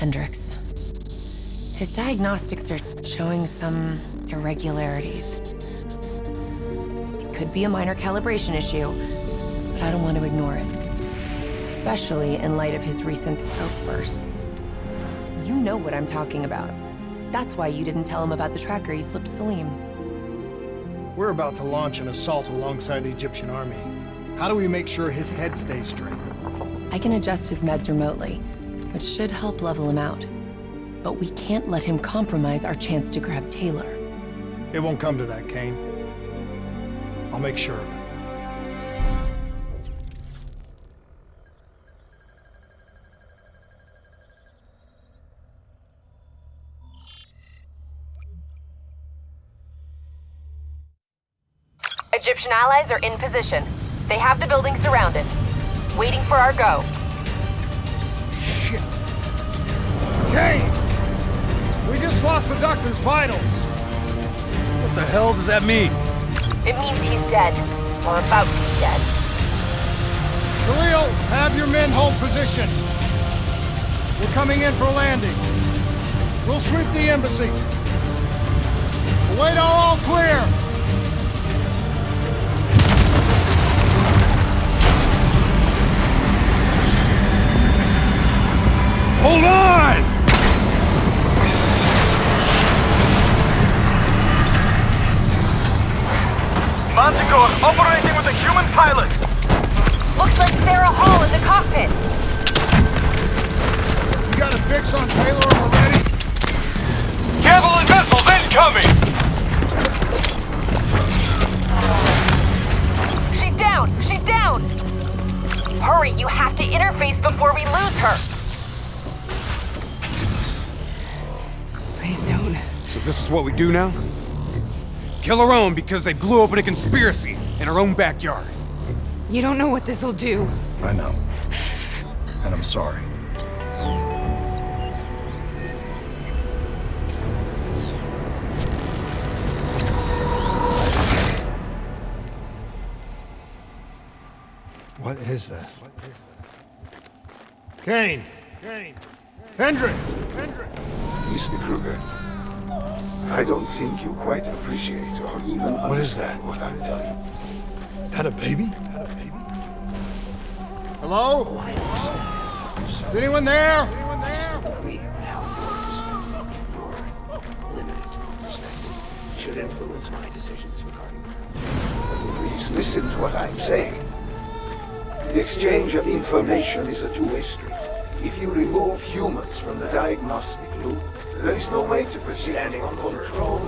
Hendricks. His diagnostics are showing some irregularities. It could be a minor calibration issue, but I don't want to ignore it. Especially in light of his recent outbursts. You know what I'm talking about. That's why you didn't tell him about the tracker he slipped Salim. We're about to launch an assault alongside the Egyptian army. How do we make sure his head stays straight? I can adjust his meds remotely, which should help level him out. But we can't let him compromise our chance to grab Taylor. It won't come to that, Kane. I'll make sure of it. Egyptian allies are in position. They have the building surrounded. Waiting for our go. Shit. Kane! We just lost the doctor's vitals. What the hell does that mean? It means he's dead. Or about to be dead. Khalil, have your men hold position. We're coming in for landing. We'll sweep the embassy. We'll wait all clear. Hold on! Manticore operating with a human pilot! Looks like Sarah Hall in the cockpit! You got a fix on Taylor already? Javelin missiles incoming! She's down! She's down! Hurry, you have to interface before we lose her! Please don't. So this is what we do now? Kill our own because they blew open a conspiracy in our own backyard. You don't know what this'll do. I know. And I'm sorry. What is this? Kane! Kane! Hendricks! Hendricks! Mr. Kruger, I don't think you quite appreciate or even understand what I'm telling you. Is that a baby? Hello? Is anyone there? Anyone there? We now yours. Your limited perspective should influence my decisions regarding her. Please listen to what I'm saying. The exchange of information is a two-way street. If you remove humans from the diagnostic loop, there is no way to predict or control.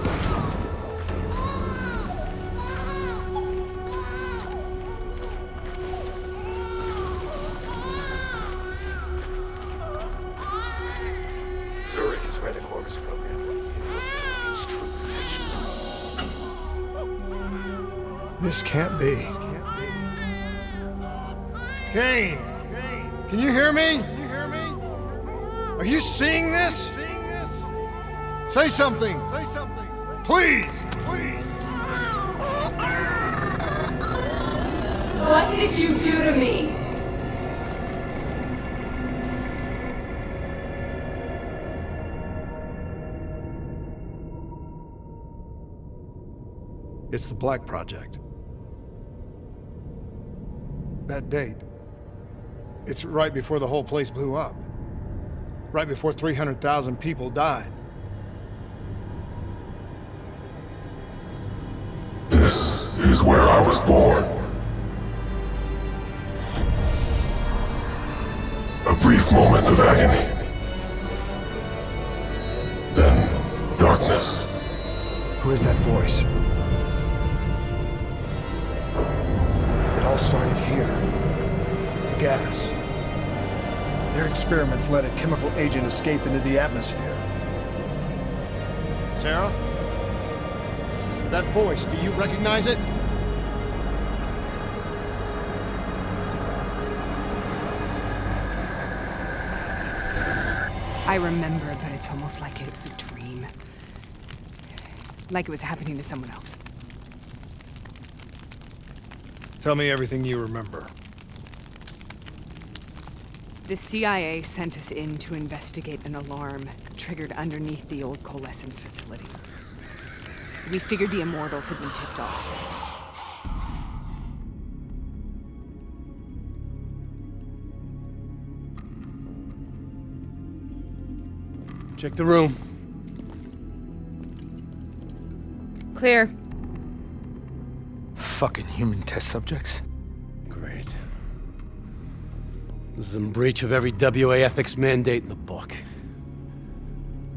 Zurich is where the Corvus program will fulfill its true potential. This can't be. Kane! Can you hear me? Are you seeing this? Say something! Please! Please! What did you do to me? It's the Black Project. That date. It's right before the whole place blew up. Right before 300,000 people died. This is where I was born. A brief moment of agony. Then, darkness. Who is that voice? It all started here. The gas. Their experiments let a chemical agent escape into the atmosphere. Sarah? That voice, do you recognize it? I remember, but it's almost like it was a dream. Like it was happening to someone else. Tell me everything you remember. The CIA sent us in to investigate an alarm triggered underneath the old coalescence facility. We figured the Immortals had been tipped off. Check the room. Clear. Fucking human test subjects. Great. This is in breach of every WA ethics mandate in the book.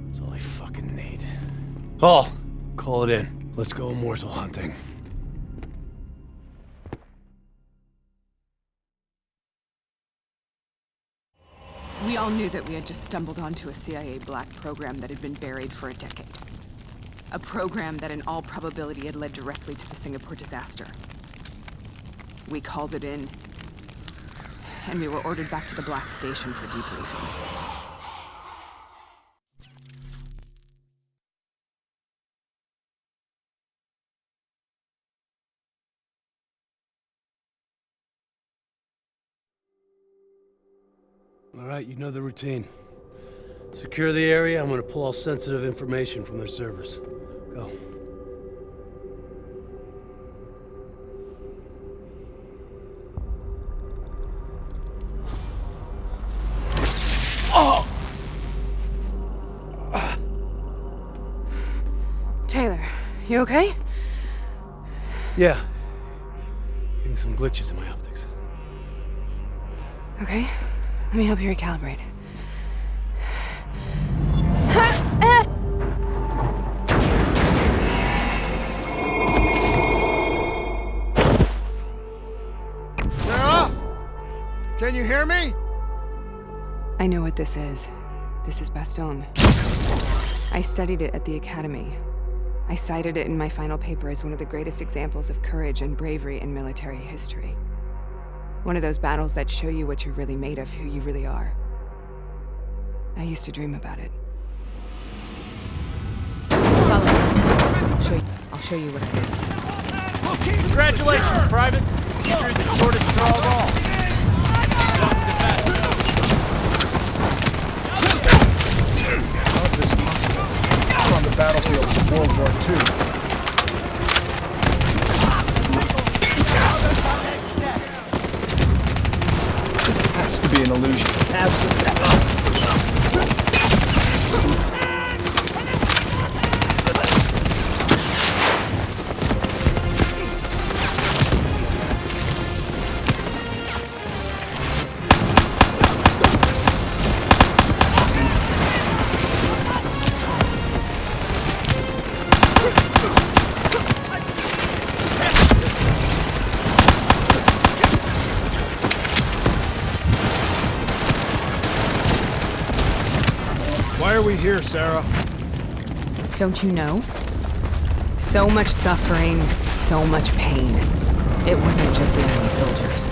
That's all I fucking need. Hall, call it in. Let's go immortal hunting. We all knew that we had just stumbled onto a CIA black program that had been buried for a decade. A program that in all probability had led directly to the Singapore disaster. We called it in, and we were ordered back to the Black Station for debriefing. All right, you know the routine. Secure the area. I'm gonna pull all sensitive information from their servers. Go. Taylor, you okay? Yeah. Getting some glitches in my optics. Okay, let me help you recalibrate. Sarah? Can you hear me? I know what this is. This is Bastion. I studied it at the Academy. I cited it in my final paper as one of the greatest examples of courage and bravery in military history. One of those battles that show you what you're really made of, who you really are. I used to dream about it. Follow me. I'll show you what I did. Congratulations, Private! You drew the shortest straw of all. How is this possible? We're on the battlefield of World War II. This has to be an illusion. It has to be. Why are we here, Sarah? Don't you know? So much suffering, so much pain. It wasn't just the enemy soldiers.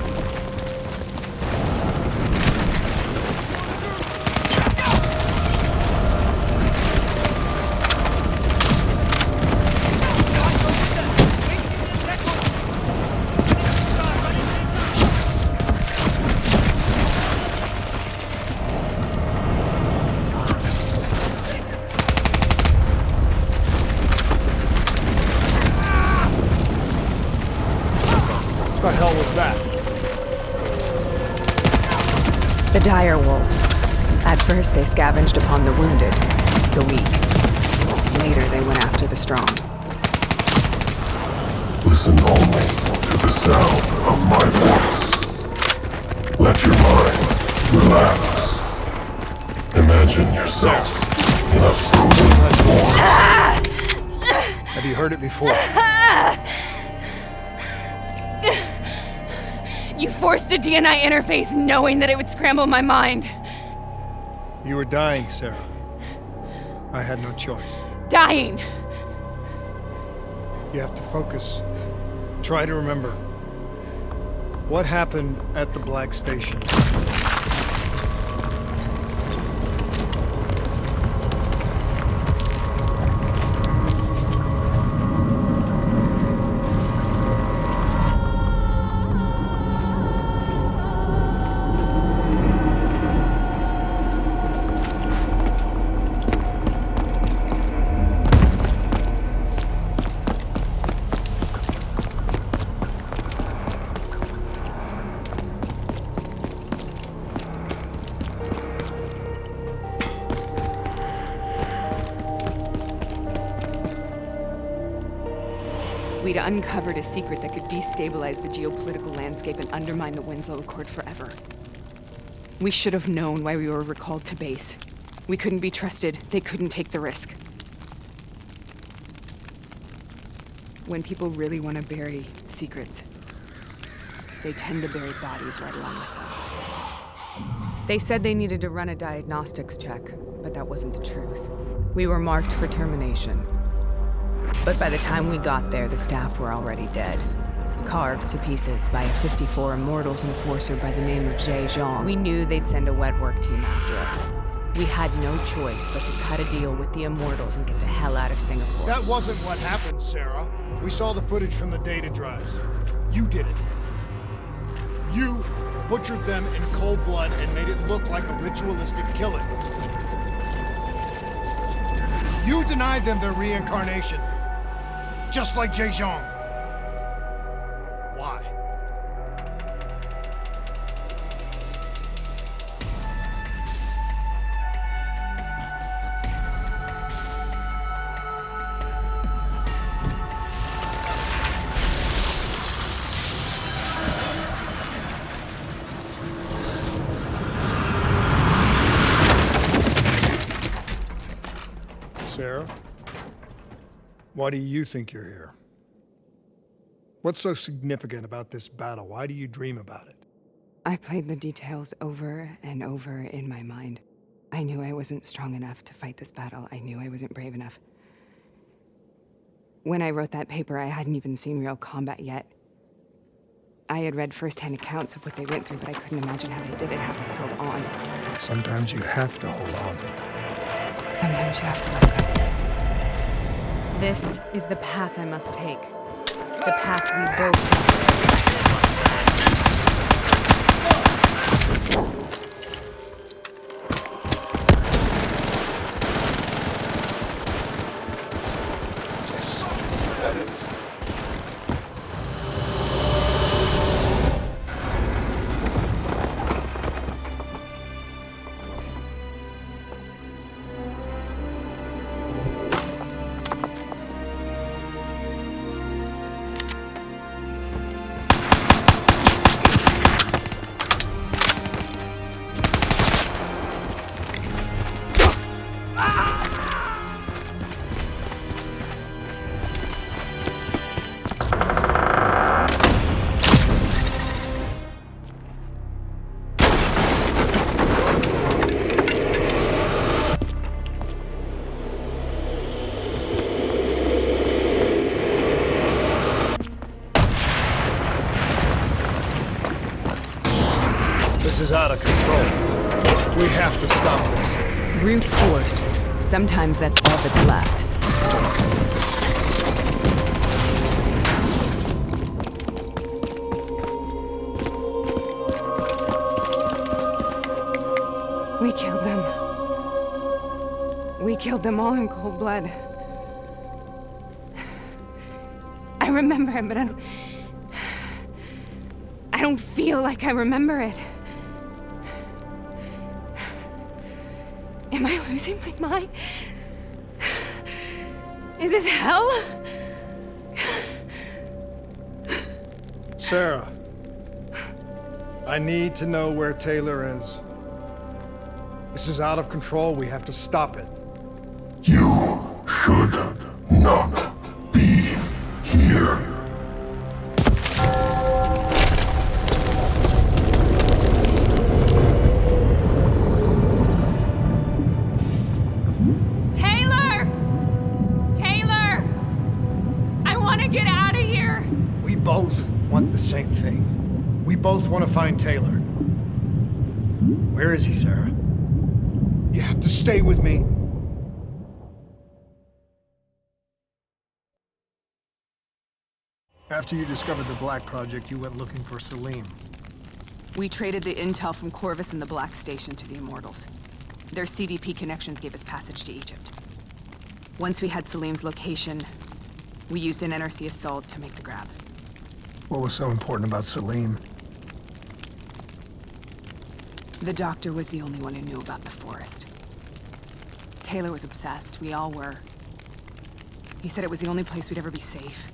What the hell was that? The dire wolves. At first they scavenged upon the wounded, the weak. Later they went after the strong. Listen only to the sound of my voice. Let your mind relax. Imagine yourself in a frozen forest. Have you heard it before? You forced a DNI interface knowing that it would scramble my mind. You were dying, Sarah. I had no choice. Dying! You have to focus. Try to remember. What happened at the Black Station? We'd uncovered a secret that could destabilize the geopolitical landscape and undermine the Winslow Accord forever. We should have known why we were recalled to base. We couldn't be trusted. They couldn't take the risk. When people really want to bury secrets, they tend to bury bodies right along with them. They said they needed to run a diagnostics check, but that wasn't the truth. We were marked for termination. But by the time we got there, the staff were already dead. Carved to pieces by a 54 Immortals enforcer by the name of Jay Zhang. We knew they'd send a wet work team after us. We had no choice but to cut a deal with the Immortals and get the hell out of Singapore. That wasn't what happened, Sarah. We saw the footage from the data drives. You did it. You butchered them in cold blood and made it look like a ritualistic killing. You denied them their reincarnation. Just like Jay Zhang. Why? Sarah? Why do you think you're here? What's so significant about this battle? Why do you dream about it? I played the details over and over in my mind. I knew I wasn't strong enough to fight this battle. I knew I wasn't brave enough. When I wrote that paper, I hadn't even seen real combat yet. I had read first-hand accounts of what they went through, but I couldn't imagine how they did it, how they held on. Sometimes you have to hold on. Sometimes you have to let go. This is the path I must take. The path we both This is out of control. We have to stop this. brute force. Sometimes that's all that's left. We killed them. We killed them all in cold blood. I remember it, but I don't feel like I remember it. Am I losing my mind? Is this hell? Sarah, I need to know where Taylor is. This is out of control. We have to stop it. You should not be here. We both want the same thing. We both want to find Taylor. Where is he, Sarah? You have to stay with me. After you discovered the Black Project, you went looking for Salim. We traded the intel from Corvus and the Black Station to the Immortals. Their CDP connections gave us passage to Egypt. Once we had Salim's location, we used an NRC assault to make the grab. What was so important about Salim? The doctor was the only one who knew about the forest. Taylor was obsessed. We all were. He said it was the only place we'd ever be safe.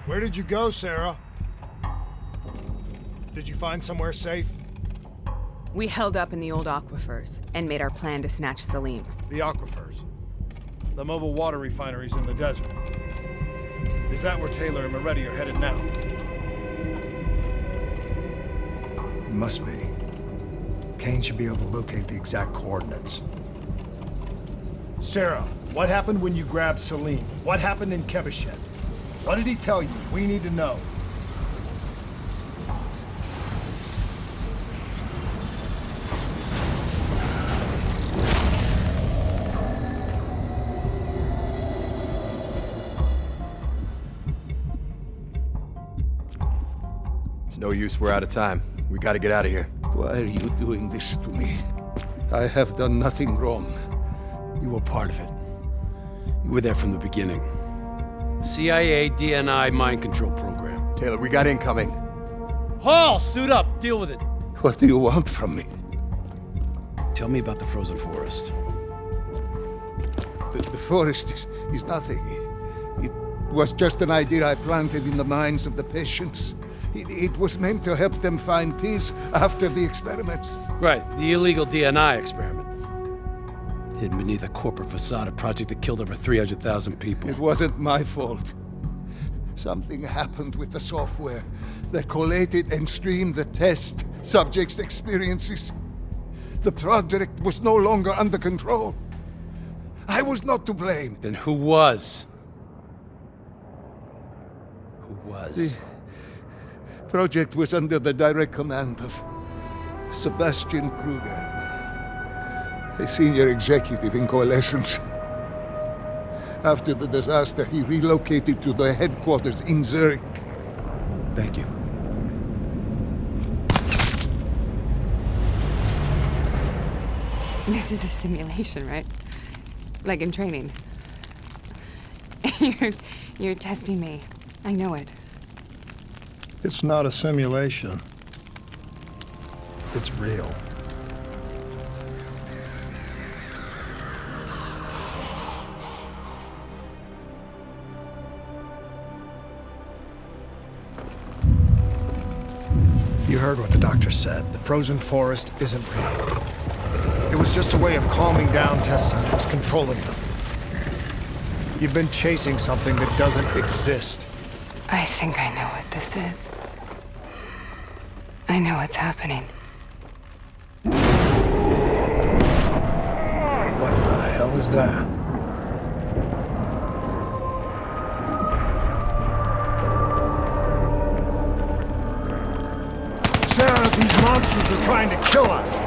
Where did you go, Sarah? Did you find somewhere safe? We held up in the old aquifers and made our plan to snatch Salim. The aquifers. The mobile water refineries in the desert. Is that where Taylor and Moretti are headed now? It must be. Kane should be able to locate the exact coordinates. Sarah, what happened when you grabbed Salim? What happened in Kebashet? What did he tell you? We need to know. It's no use, we're out of time. We gotta get out of here. Why are you doing this to me? I have done nothing wrong. You were part of it. You were there from the beginning. CIA DNI mind control program. Taylor, we got incoming. Hall, suit up. Deal with it. What do you want from me? Tell me about the frozen forest. The forest is nothing. It was just an idea I planted in the minds of the patients. It was meant to help them find peace after the experiments. Right, the illegal DNI experiment. Hidden beneath a corporate facade, a project that killed over 300,000 people. It wasn't my fault. Something happened with the software that collated and streamed the test subjects' experiences. The project was no longer under control. I was not to blame. Then who was? Who was? The project was under the direct command of Sebastian Kruger, a senior executive in Coalescence. After the disaster, he relocated to the headquarters in Zurich. Thank you. This is a simulation, right? Like in training. You're testing me. I know it. It's not a simulation. It's real. You heard what the doctor said. The frozen forest isn't real. It was just a way of calming down test subjects, controlling them. You've been chasing something that doesn't exist. I think I know what this is. I know what's happening. What the hell is that? Sarah, these monsters are trying to kill us!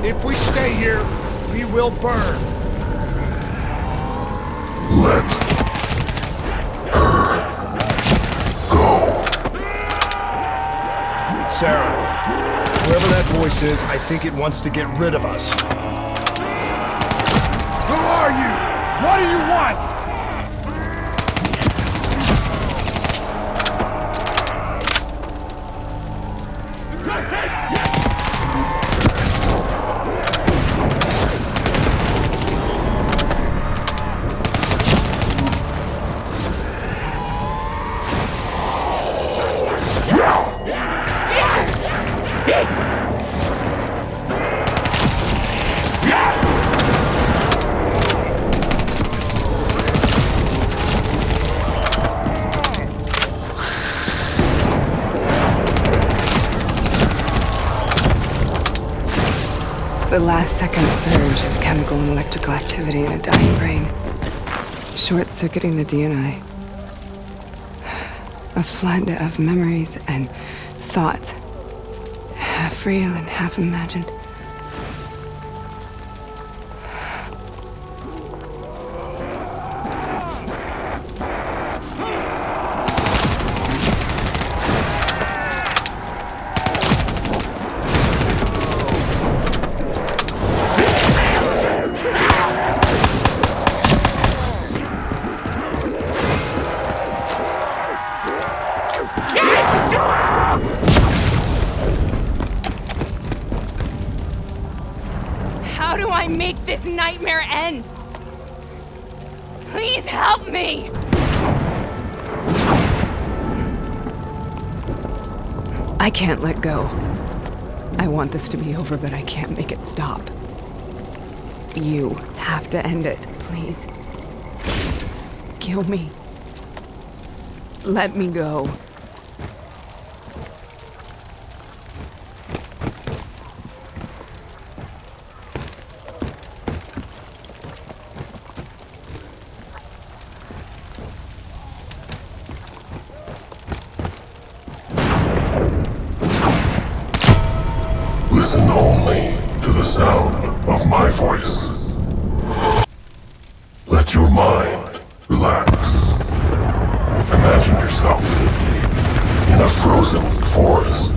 If we stay here, we will burn. Let her go. Sarah, whoever that voice is, I think it wants to get rid of us. Who are you? What do you want? The last-second surge of chemical and electrical activity in a dying brain. Short-circuiting the DNI. A flood of memories and thoughts. Half real and half imagined. How do I make this nightmare end? Please help me! I can't let go. I want this to be over, but I can't make it stop. You have to end it, please. Kill me. Let me go. Listen only to the sound of my voice. Let your mind relax. Imagine yourself in a frozen forest.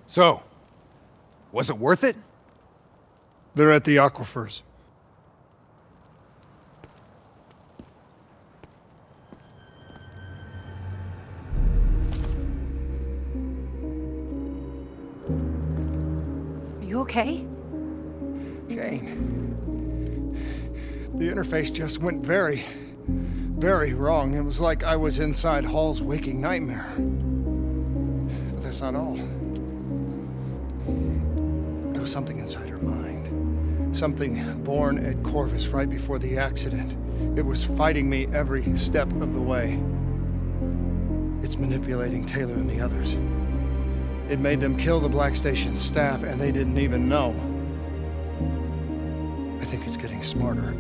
So, was it worth it? They're at the aquifers. You okay? Kane. The interface just went very wrong. It was like I was inside Hall's waking nightmare. But that's not all. There was something inside her mind. Something born at Corvus right before the accident. It was fighting me every step of the way. It's manipulating Taylor and the others. It made them kill the Black Station staff, and they didn't even know. I think it's getting smarter.